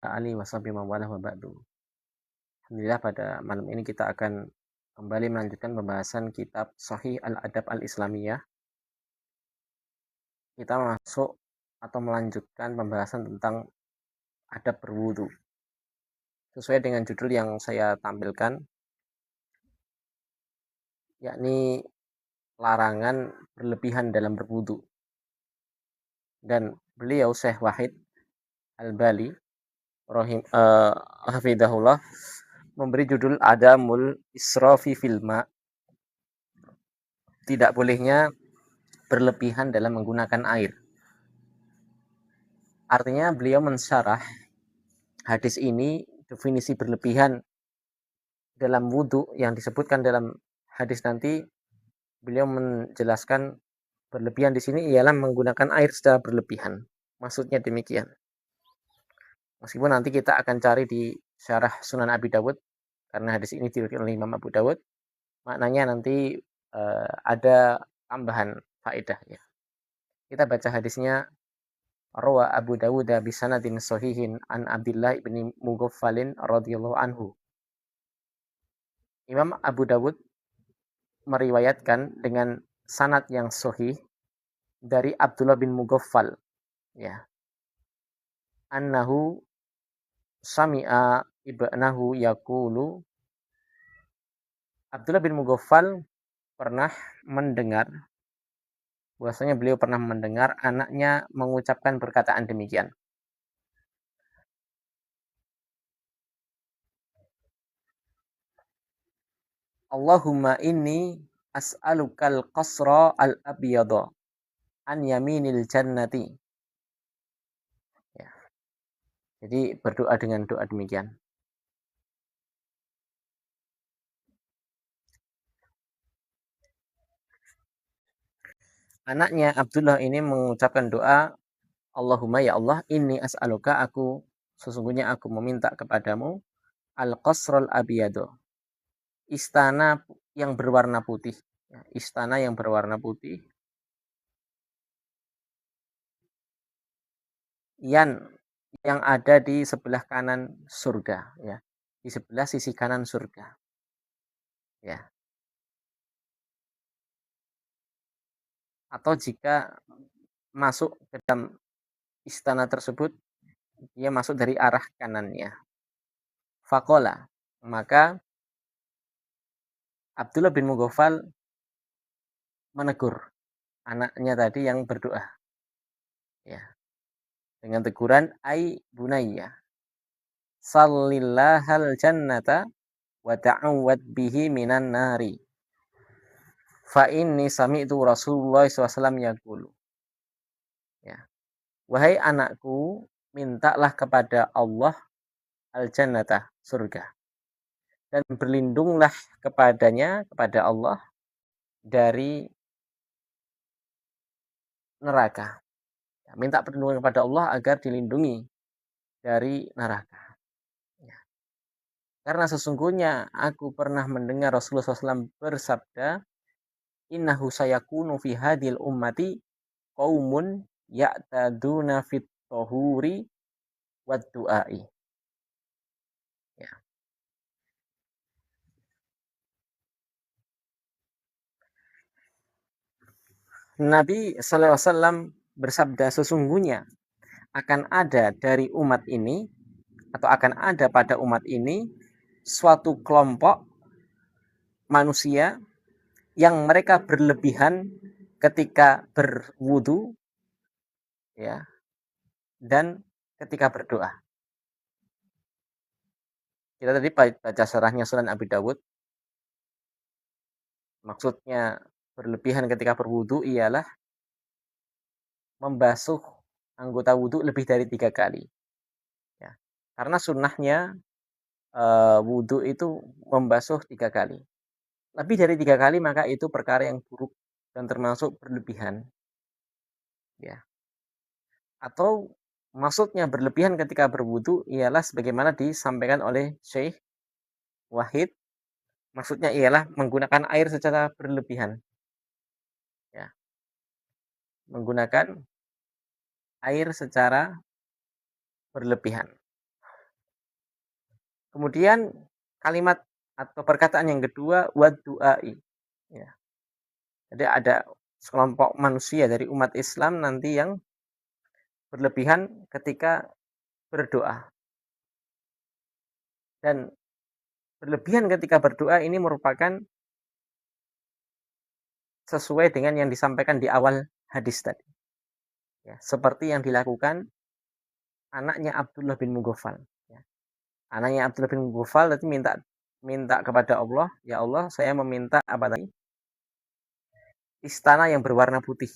Ali washabihi wa wala wa ba'du. Alhamdulillah pada malam ini kita akan kembali melanjutkan pembahasan kitab Sahih Al-Adab Al-Islamiyah. Kita masuk atau melanjutkan pembahasan tentang adab berwudu. Sesuai dengan judul yang saya tampilkan, yakni larangan berlebihan dalam berwudu. Dan beliau Syekh Wahid Al-Bali hafidahullah memberi judul Adamul Israfi fil ma', tidak bolehnya berlebihan dalam menggunakan air. Artinya beliau mensyarah hadis ini, definisi berlebihan dalam wudu yang disebutkan dalam hadis nanti. Beliau menjelaskan berlebihan di sini ialah menggunakan air secara berlebihan. Maksudnya demikian. Meskipun nanti kita akan cari di syarah Sunan Abi Dawud, karena hadis ini diriwayatkan oleh Imam Abu Dawud, maknanya nanti ada tambahan faedahnya. Kita baca hadisnya. Rawa Abu Dawud bi sanadin sahihin an Abdullah bin Mughaffalin radhiyallahu anhu. Imam Abu Dawud meriwayatkan dengan sanad yang sahih dari Abdullah bin Mughaffal, ya. Annahu sami'a ibnahu yaqulu, Abdullah bin Mughaffal pernah mendengar, bahwasanya beliau pernah mendengar anaknya mengucapkan perkataan demikian. Allahumma inni as'alukal qasra al-abyada an yaminil jannati. Ya. Jadi berdoa dengan doa demikian. Anaknya Abdullah ini mengucapkan doa, Allahumma ya Allah, inni as'aluka, sesungguhnya aku meminta kepadamu, al-qasral abiyado, istana yang berwarna putih. Istana yang berwarna putih. Yang ada di sebelah kanan surga, ya. Di sebelah sisi kanan surga. Ya. Atau jika masuk ke dalam istana tersebut, dia masuk dari arah kanannya. Faqala, maka Abdullah bin Mughaffal menegur anaknya tadi yang berdoa, ya, dengan teguran, ai bunayya sallillahal jannata wa ta'awwad bihi minan nari fa inni sami'tu Rasulullah SAW yaqulu. Ya. Wahai anakku, mintalah kepada Allah al-jannata, surga, dan berlindunglah kepadanya, kepada Allah, dari neraka. Ya, minta perlindungan kepada Allah agar dilindungi dari neraka. Ya. Karena sesungguhnya aku pernah mendengar Rasulullah SAW bersabda, innahu sayakunu fi hadil ummati qaumun ya'taduna fit tahuri wad du'ai. Ya. Nabi SAW bersabda, sesungguhnya akan ada dari umat ini, atau akan ada pada umat ini suatu kelompok manusia yang mereka berlebihan ketika berwudu, ya, dan ketika berdoa. Kita tadi baca syarahnya Sunan Abi Dawud. Maksudnya berlebihan ketika berwudu ialah membasuh anggota wudu lebih dari 3 kali. Ya. Karena sunnahnya wudu itu membasuh 3 kali. Lebih dari 3 kali maka itu perkara yang buruk dan termasuk berlebihan. Ya. Atau maksudnya berlebihan ketika berwudu ialah sebagaimana disampaikan oleh Syekh Wahid, maksudnya ialah menggunakan air secara berlebihan. Ya. Menggunakan air secara berlebihan. Kemudian kalimat atau perkataan yang kedua wadu'ai. Ya. Jadi ada sekelompok manusia dari umat Islam nanti yang berlebihan ketika berdoa. Dan berlebihan ketika berdoa ini merupakan sesuai dengan yang disampaikan di awal hadis tadi. Ya, seperti yang dilakukan anaknya Abdullah bin Mughaffal. Ya. Anaknya Abdullah bin Mughaffal tadi minta kepada Allah, ya Allah, saya meminta apa tadi? Istana yang berwarna putih.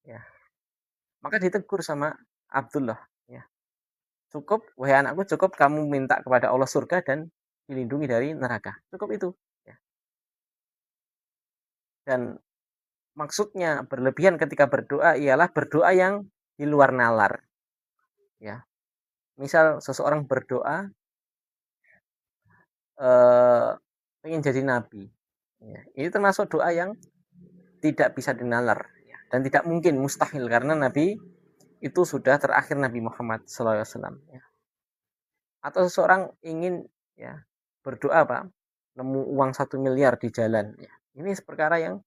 Ya. Maka ditegur sama Abdullah. Ya. Cukup, wahai anakku, cukup kamu minta kepada Allah surga dan dilindungi dari neraka. Cukup itu. Ya. Dan maksudnya berlebihan ketika berdoa ialah berdoa yang di luar nalar. Ya. Misal seseorang berdoa ingin jadi nabi. Ya. Ini termasuk doa yang tidak bisa dinalar. Ya. Dan tidak mungkin, mustahil. Karena nabi itu sudah terakhir Nabi Muhammad SAW. Ya. Atau seseorang ingin ya berdoa Pak, nemu uang 1 miliar di jalan. Ya. Ini perkara yang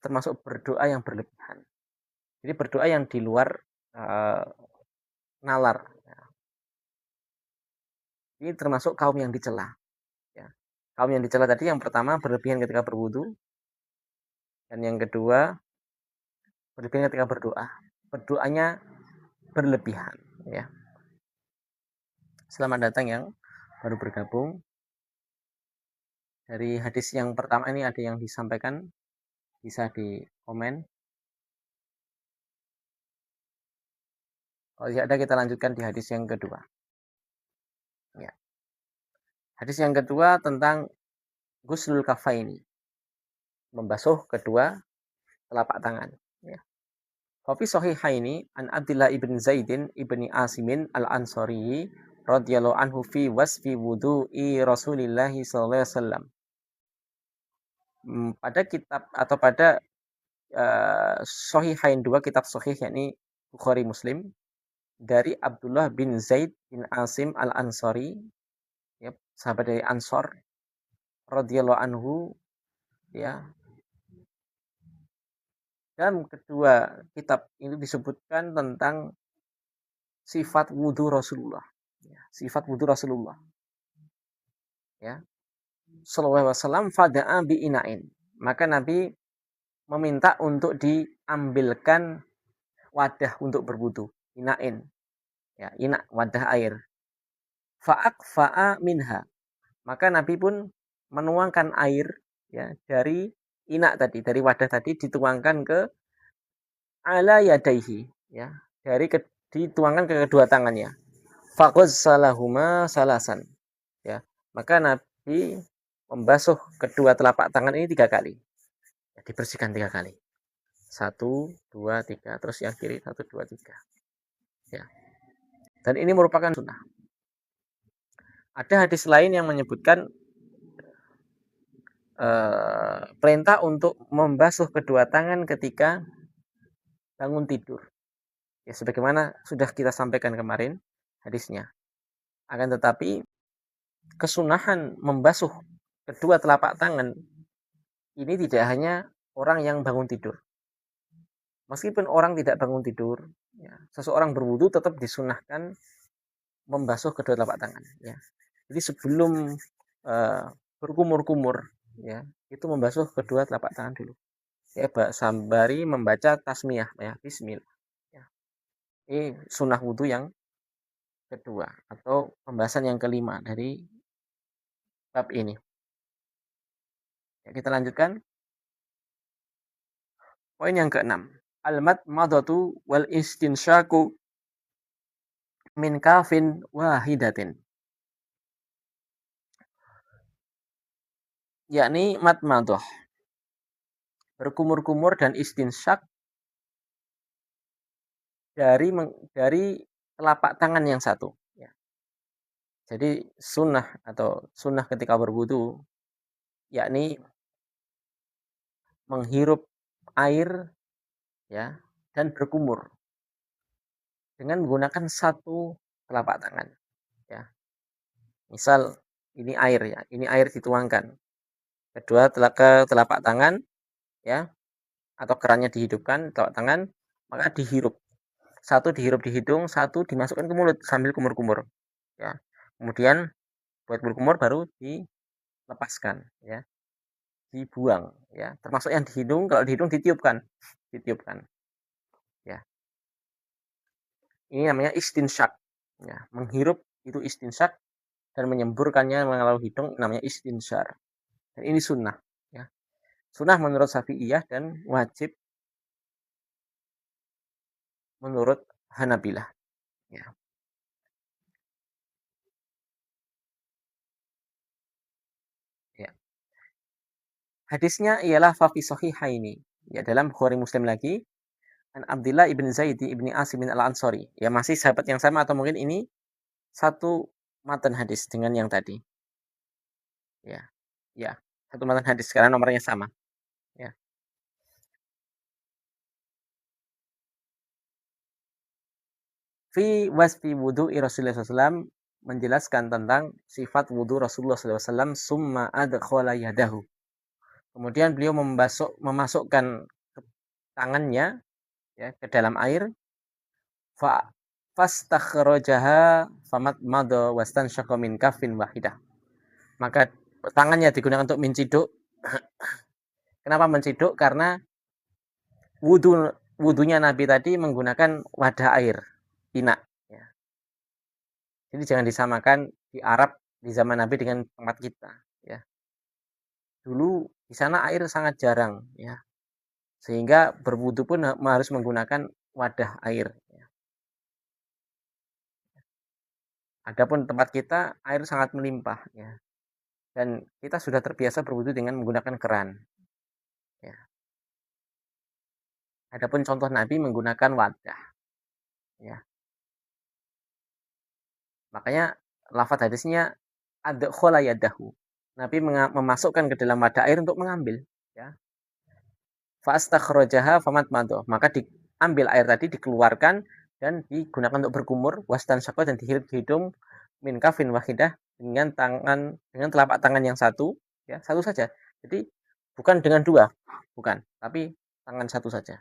termasuk berdoa yang berlebihan. Jadi berdoa yang di luar nalar. Ya. Ini termasuk kaum yang dicela. Ya. Kaum yang dicela tadi yang pertama berlebihan ketika berwudu. Dan yang kedua berlebihan ketika berdoa. Berdoanya berlebihan. Ya. Selamat datang yang baru bergabung. Dari hadis yang pertama ini ada yang disampaikan, bisa di komen. Kalau tidak ada, kita lanjutkan di hadis yang kedua. Ya. Hadis yang kedua tentang guslul kafaini, membasuh kedua telapak tangan. Ya. Fi sahihaini an Abdullah ibn Zaidin ibni Asimin al-Ansari radhiyallahu anhu fi wasfi wudu'i Rasulillah sallallahu alaihi wasallam. Pada kitab atau pada Sahihain, dua kitab sahih yakni Bukhari Muslim, dari Abdullah bin Zaid bin Asim al-Ansari, ya, sahabat dari Ansor radhiyallahu anhu, ya. Dan kedua kitab ini disebutkan tentang sifat wudu Rasulullah. Ya, sifat wudu Rasulullah. Ya. Sallallahu alaihi wasallam fada'a bi ina'in. Maka Nabi meminta untuk diambilkan wadah untuk berwudu, ina'in. Ya, ina' wadah air. Fa'akfa'a minha. Maka Nabi pun menuangkan air ya dari ina tadi, dari wadah tadi dituangkan ke ala yadaihi, ya, dituangkan ke kedua tangannya. Faqazsalahuma salasan. Ya, maka Nabi membasuh kedua telapak tangan ini 3 kali. Ya, dibersihkan 3 kali. 1, 2, 3, terus yang kiri 1, 2, 3. Ya. Dan ini merupakan sunnah. Ada hadis lain yang menyebutkan perintah untuk membasuh kedua tangan ketika bangun tidur. Ya, sebagaimana sudah kita sampaikan kemarin hadisnya. Akan tetapi kesunahan membasuh kedua telapak tangan ini tidak hanya orang yang bangun tidur. Meskipun orang tidak bangun tidur, ya, seseorang berwudu tetap disunahkan membasuh kedua telapak tangan. Ya. Jadi sebelum berkumur-kumur, ya, itu membasuh kedua telapak tangan dulu. Ya, sembari membaca tasmiyah, ya, bismillah. Ya. Ini sunnah wudu yang kedua atau pembahasan yang kelima dari bab ini. Ya, kita lanjutkan. Poin yang keenam. Al-madmadatu wal istinsyaku min kafin wahidatin. Yakni madmadah, berkumur-kumur dan istinsyak dari telapak tangan yang satu. Ya. Jadi sunnah atau sunnah ketika berwudu yakni menghirup air, ya, dan berkumur dengan menggunakan satu telapak tangan. Ya. Misal ini air ya, ini air dituangkan. Kedua ke telapak tangan ya, atau kerannya dihidupkan telapak tangan, maka dihirup. Satu dihirup di hidung, satu dimasukkan ke mulut sambil kumur-kumur ya. Kemudian buat kumur-kumur baru dilepaskan ya, dibuang ya. Termasuk yang di hidung, kalau di hidung ditiupkan ya. Ini namanya istinsyak ya. Menghirup itu istinsyak dan menyemburkannya melalui hidung namanya istinsyar. Dan ini sunnah ya. Sunnah menurut Syafi'iyah dan wajib menurut Hanabilah ya. Ya. Hadisnya ialah fa fi sahihaini ya, dalam Bukhari Muslim lagi, an Abdullah ibn Zaid ibn Asim al-Ansari. Ya, masih sahabat yang sama atau mungkin ini satu matan hadis dengan yang tadi. Ya. Ya, satu matan hadis karena nomornya sama. Ya. Fi wasfi wudu'i Rasulullah SAW, menjelaskan tentang sifat wudu Rasulullah SAW, summa adkhala yadahu. Kemudian beliau memasukkan tangannya ya ke dalam air, fa fastakhrajaha famadmada wastanshaqa min kaffin wahidah. Maka tangannya digunakan untuk menciduk. Kenapa menciduk? Karena wudunya Nabi tadi menggunakan wadah air, inak ya. Jadi jangan disamakan di Arab di zaman Nabi dengan tempat kita ya. Dulu di sana air sangat jarang ya. Sehingga berwudu pun harus menggunakan wadah air ya. Adapun tempat kita air sangat melimpah ya. Dan kita sudah terbiasa berwudu dengan menggunakan keran ya. Adapun contoh Nabi menggunakan wadah ya. Makanya lafaz hadisnya adkhala yadahu. Nabi memasukkan ke dalam wadah air untuk mengambil ya. Fastakhrajaha famadmada. Maka diambil air tadi, dikeluarkan dan digunakan untuk berkumur, wastanshaqa, dan dihirup di hidung, min kafin wahidah, dengan telapak tangan yang satu ya, satu saja. Jadi bukan dengan dua, bukan, tapi tangan satu saja.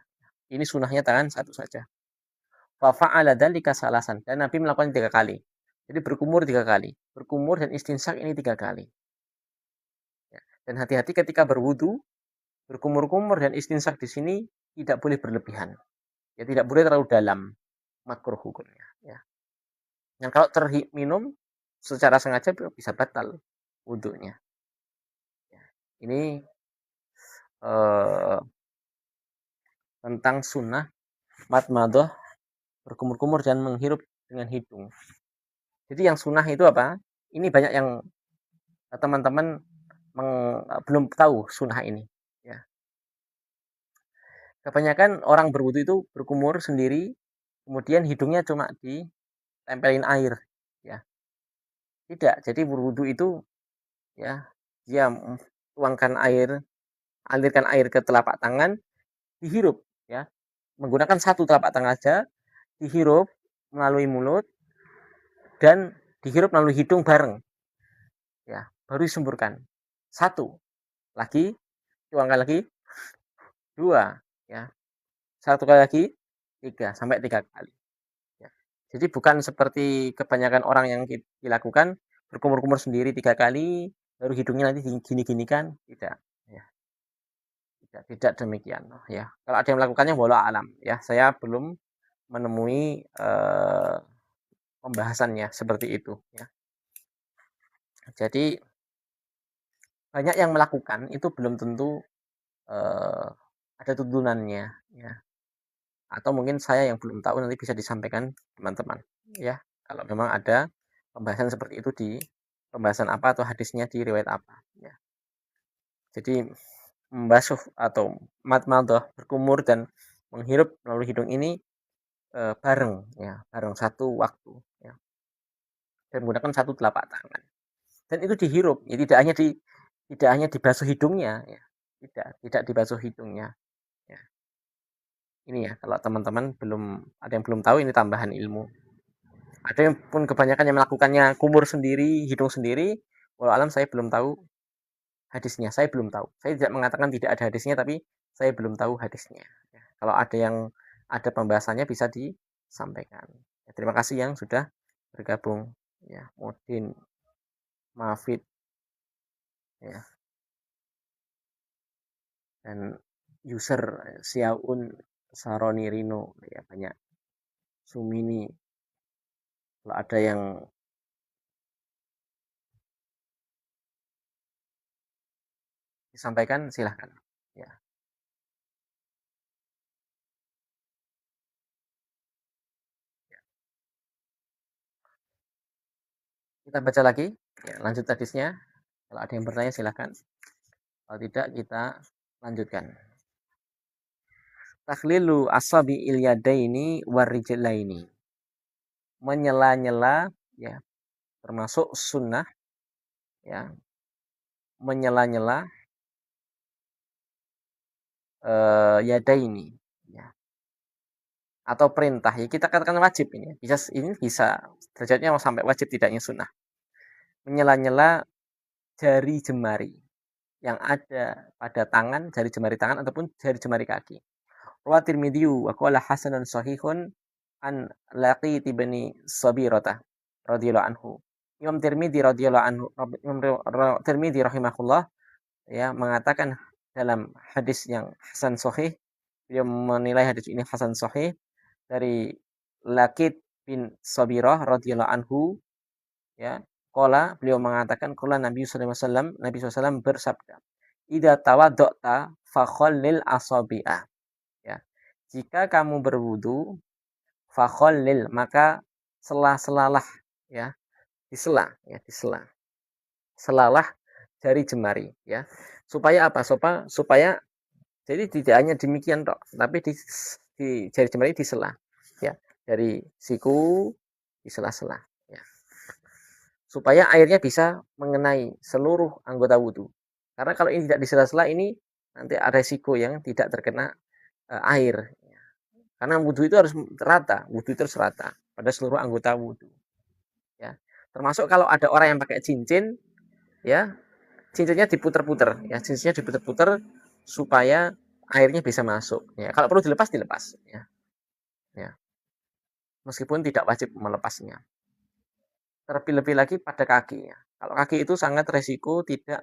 Ini sunahnya tangan satu saja. Fa fa'ala dzalika salasan, dan Nabi melakukan 3 kali. Jadi berkumur 3 kali. Berkumur dan istinsyak ini 3 kali. Ya. Dan hati-hati ketika berwudu, berkumur-kumur dan istinsyak di sini tidak boleh berlebihan. Ya, tidak boleh terlalu dalam, makruh hukumnya ya. Yang kalau terminum secara sengaja bisa batal wudunya. Ya. Ini tentang sunnah madmadah, berkumur-kumur dan menghirup dengan hidung. Jadi yang sunnah itu apa? Ini banyak yang teman-teman belum tahu sunnah ini ya. Kebanyakan orang berwudu itu berkumur sendiri, kemudian hidungnya cuma ditempelin air ya. Tidak, jadi berwudu itu ya, dia tuangkan air, alirkan air ke telapak tangan, dihirup ya. Menggunakan satu telapak tangan saja, dihirup melalui mulut dan dihirup melalui hidung bareng. Ya, baru disemburkan. Satu. Lagi, tuangkan lagi. Dua, ya. Satu kali lagi, 3 sampai 3 kali. Ya. Jadi bukan seperti kebanyakan orang yang dilakukan berkumur-kumur sendiri 3 kali, baru hidungnya nanti gini-ginikan, tidak. Ya. Tidak demikian ya. Kalau ada yang melakukannya wallahu alam ya. Saya belum menemui pembahasannya seperti itu ya. Jadi banyak yang melakukan itu belum tentu ada tuntunannya ya. Atau mungkin saya yang belum tahu, nanti bisa disampaikan teman-teman ya. Kalau memang ada pembahasan seperti itu di pembahasan apa atau hadisnya di riwayat apa ya. Jadi membasuh atau madmadah, berkumur dan menghirup melalui hidung ini bareng ya, bareng satu waktu ya. Dan menggunakan satu telapak tangan. Dan itu dihirup, ya tidak hanya dibasuh hidungnya ya. Tidak dibasuh hidungnya ya. Ini ya, kalau teman-teman ada yang belum tahu, ini tambahan ilmu. Ada yang pun kebanyakan yang melakukannya kumur sendiri, hidung sendiri, Walau alam saya belum tahu hadisnya, saya belum tahu. Saya tidak mengatakan tidak ada hadisnya, tapi saya belum tahu hadisnya. Ya, kalau ada yang ada pembahasannya bisa disampaikan. Ya, terima kasih yang sudah bergabung. Ya, Modin, Mafid, ya, dan user Siaun, Saroni Rino, ya banyak. Sumini, kalau ada yang disampaikan silahkan. Ya, kita baca lagi. Ya, lanjut hadisnya. Kalau ada yang bertanya silahkan. Kalau tidak kita lanjutkan. Takhlilu asabi ilyadaini warijlaini. Menyela-nyela ya, termasuk sunnah ya. Menyela-nyela yadaini ya. Atau perintah ya, kita katakan wajib ini bisa derajatnya mau sampai wajib tidaknya sunnah. Menyela-nyela jari jemari yang ada pada tangan, jari jemari tangan ataupun jari jemari kaki. Wa Tirmidzi wa qala hasanun sahihun an Laqit bin Sabirah radhiyallahu anhu. Imam Tirmidzi radhiyallahu anhu, Imam Tirmidzi rahimahullah ya mengatakan dalam hadis yang hasan sahih, beliau menilai hadis ini hasan sahih dari Laqit bin Sabirah radhiyallahu anhu ya. Qala beliau mengatakan qala Nabi sallallahu alaihi wasallam, Nabi SAW bersabda, "Idza tawadda'ta fakhallil asabi'a." Ya. Jika kamu berwudu, fakhallil maka sela-selalah ya, disela ya, disela. Selalah jari jemari ya. Supaya apa? Supaya jadi tidak hanya demikian toh, tapi di jari jemari disela ya, dari siku disela-sela ya. Supaya airnya bisa mengenai seluruh anggota wudu. Karena kalau ini tidak disela-sela ini nanti ada resiko yang tidak terkena air. Karena wudhu itu harus rata, wudhu itu harus rata pada seluruh anggota wudhu. Ya, termasuk kalau ada orang yang pakai cincin, ya cincinnya diputer-puter, ya cincinnya diputer-puter supaya airnya bisa masuk. Ya, kalau perlu dilepas dilepas. Ya, meskipun tidak wajib melepasnya. Terlebih-lebih lagi pada kaki. Ya. Kalau kaki itu sangat resiko tidak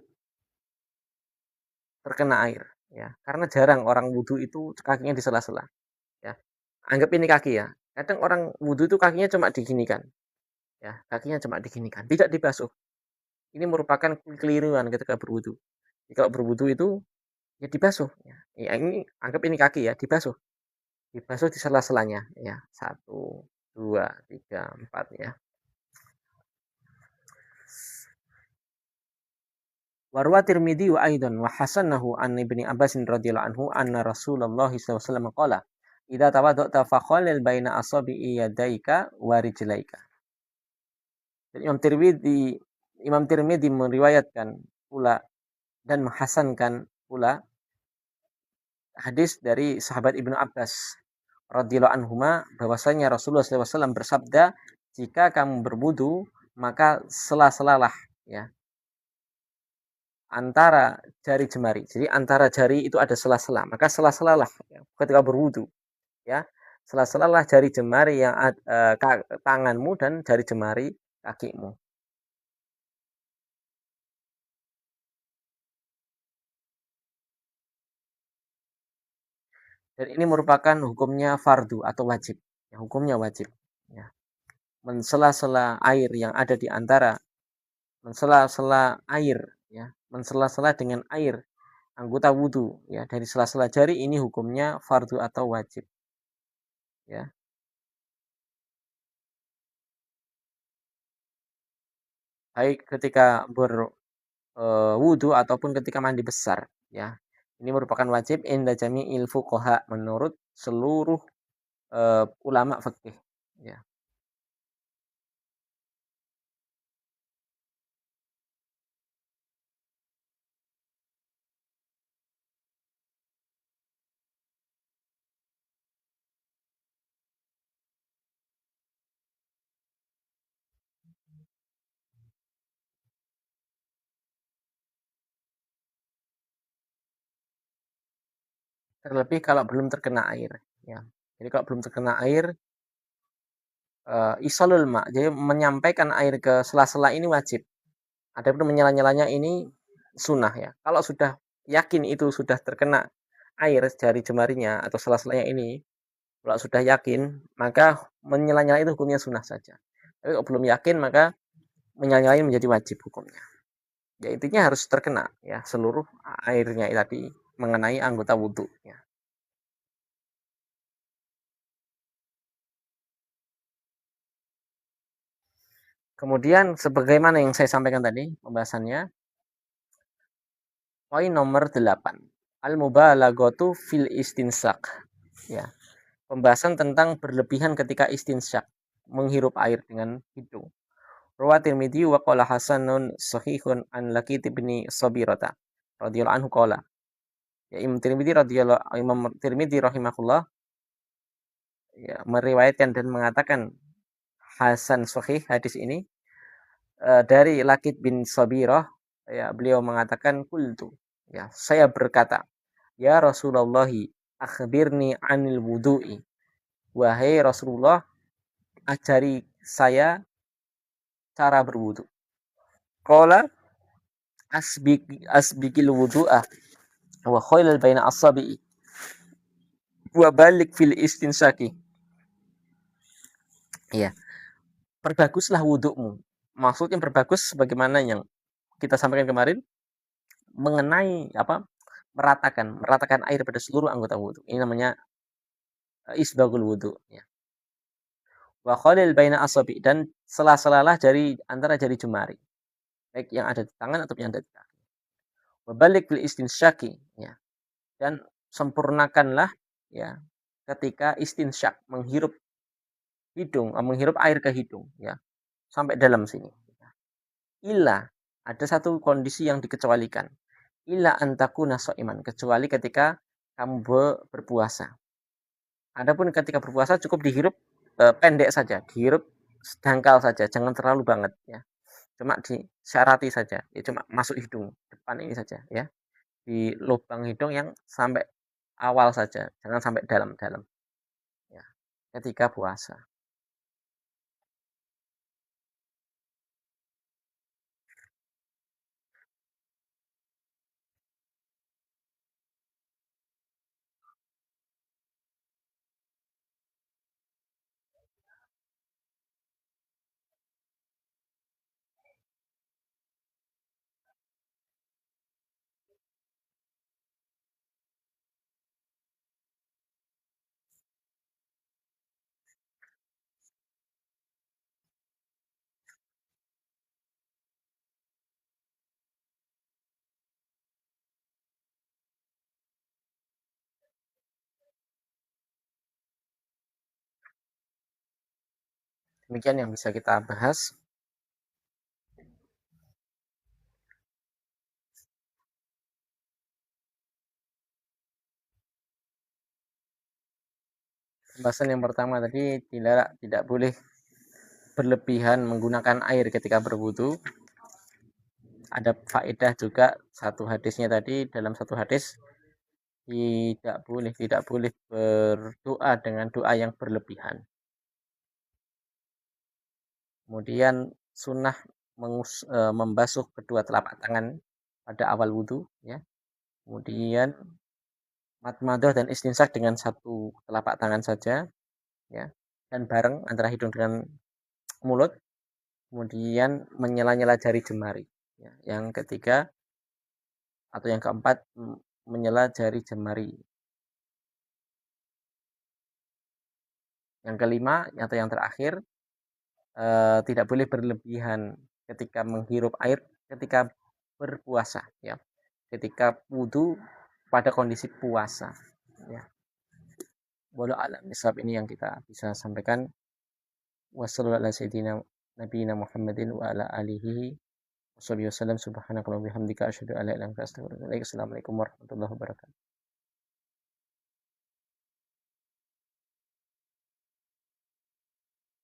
terkena air. Ya, karena jarang orang wudhu itu kakinya di sela-sela. Ya, anggap ini kaki ya. Kadang orang wudhu itu kakinya cuma diginikan. Ya, kakinya cuma diginikan, tidak dibasuh. Ini merupakan kekeliruan ketika berwudu. Kalau berwudu itu ya dibasuh. Ya, ini anggap ini kaki ya, dibasuh. Dibasuh di sela-selanya. Ya, 1, 2, 3, 4 ya. Warwa Tirmidzi wa aidan wa hasanahu an Ibni Abbas radhiyallahu anhu anna Rasulullah sallallahu alaihi wasallam qala idza tawadda'ta fakhallil baina asabi'i yadaika wa rijlaika. Dan Imam Tirmidzi meriwayatkan pula dan menghasankan pula hadis dari sahabat Ibnu Abbas radhiyallahu anhuma bahwasanya Rasulullah SAW bersabda, jika kamu berwudu maka sela-selalah ya antara jari jemari. Jadi antara jari itu ada sela-sela, maka sela-selalah ya, ketika berwudu ya. Sela-selalah jari jemari yang tanganmu dan jari jemari kakimu. Dan ini merupakan hukumnya fardu atau wajib. Ya, hukumnya wajib. Ya. Mensela-sela air yang ada di antara mensela-sela air ya, mensela-sela dengan air anggota wudu ya dari sela-sela jari ini hukumnya fardu atau wajib ya. Baik ketika berwudu ataupun ketika mandi besar ya. Ini merupakan wajib inda jami'il fuqaha menurut seluruh ulama fikih ya. terlebih kalau belum terkena air, ya. Jadi kalau belum terkena air, isalul ma, jadi menyampaikan air ke sela-sela ini wajib. Adapun menyela-nyelanya ini sunnah, ya. Kalau sudah yakin itu sudah terkena air jari jemarinya atau sela-selanya ini, kalau sudah yakin, maka menyela-nyela itu hukumnya sunnah saja. Tapi kalau belum yakin, maka menyela-nyela ini menjadi wajib hukumnya. Ya intinya harus terkena, ya, seluruh airnya tadi mengenai anggota wudhu, ya. Kemudian sebagaimana yang saya sampaikan tadi pembahasannya, poin nomor 8. Al-mubalaghatu fil istinsak. Ya. Pembahasan tentang berlebihan ketika istinsyak, menghirup air dengan hidung. Rawa Tirmidzi wa qala hasanun sahihun an Laqit bin Sabirata radhiyallahu anhu qala. Ya, Imam Tirmidzi rahimahullah, ya, meriwayatkan dan mengatakan hasan sahih hadis ini dari Laqit bin Sabirah, ya, beliau mengatakan qultu, ya, saya berkata, ya Rasulullah, akhbirni anil wudu'i. Wahai Rasulullah, ajari saya cara berwudu. Qala asbikil wudu'ah wa khailal baina asabi'i wa balik fil istinsaki. Ya, perbaguslah wudukmu. Maksudnya perbagus sebagaimana yang kita sampaikan kemarin, mengenai meratakan air pada seluruh anggota wudhu. Ini namanya isbagul wudhu, ya. Wa khalil baina asabi, dan sela-selalah dari antara jari jemari, baik yang ada di tangan atau yang ada di kaki. Wa balik fil istinsyaki, ya. Dan sempurnakanlah, ya, ketika istinsyak, menghirup air ke hidung, ya, sampai dalam sini. Illa, ada satu kondisi yang dikecualikan. Illa antakuna sha'iman, kecuali ketika kamu berpuasa. Adapun ketika berpuasa cukup dihirup pendek saja, dihirup sedangkal saja, jangan terlalu banget, ya. Cuma disyarati saja, ya, cuma masuk hidung depan ini saja, ya. Di lubang hidung yang sampai awal saja, jangan sampai dalam-dalam, ya, ketika puasa. Demikian yang bisa kita bahas. Pembahasan yang pertama tadi, tidak boleh berlebihan menggunakan air ketika berwudu. Ada faedah juga satu hadisnya tadi, dalam satu hadis tidak boleh berdoa dengan doa yang berlebihan. Kemudian sunnah membasuh kedua telapak tangan pada awal wudu, ya. Kemudian madmadah dan istinsak dengan satu telapak tangan saja, ya, dan bareng antara hidung dengan mulut. Kemudian menyela-nyela jari jemari, ya. Yang ketiga atau yang keempat, menyela jari jemari. Yang kelima atau yang terakhir, tidak boleh berlebihan ketika menghirup air ketika berpuasa, ya. Ketika wudu pada kondisi puasa, ya. Wallahu a'lam bishawab, ini yang kita bisa sampaikan. Wassallallahu ala sayyidina nabiyina Muhammadin wa ala alihi wasallam. Subhanakallahumma wa bihamdika asyhadu an la ilaha illa anta astaghfiruka wa atubu ilaik. Assalamualaikum warahmatullahi wabarakatuh.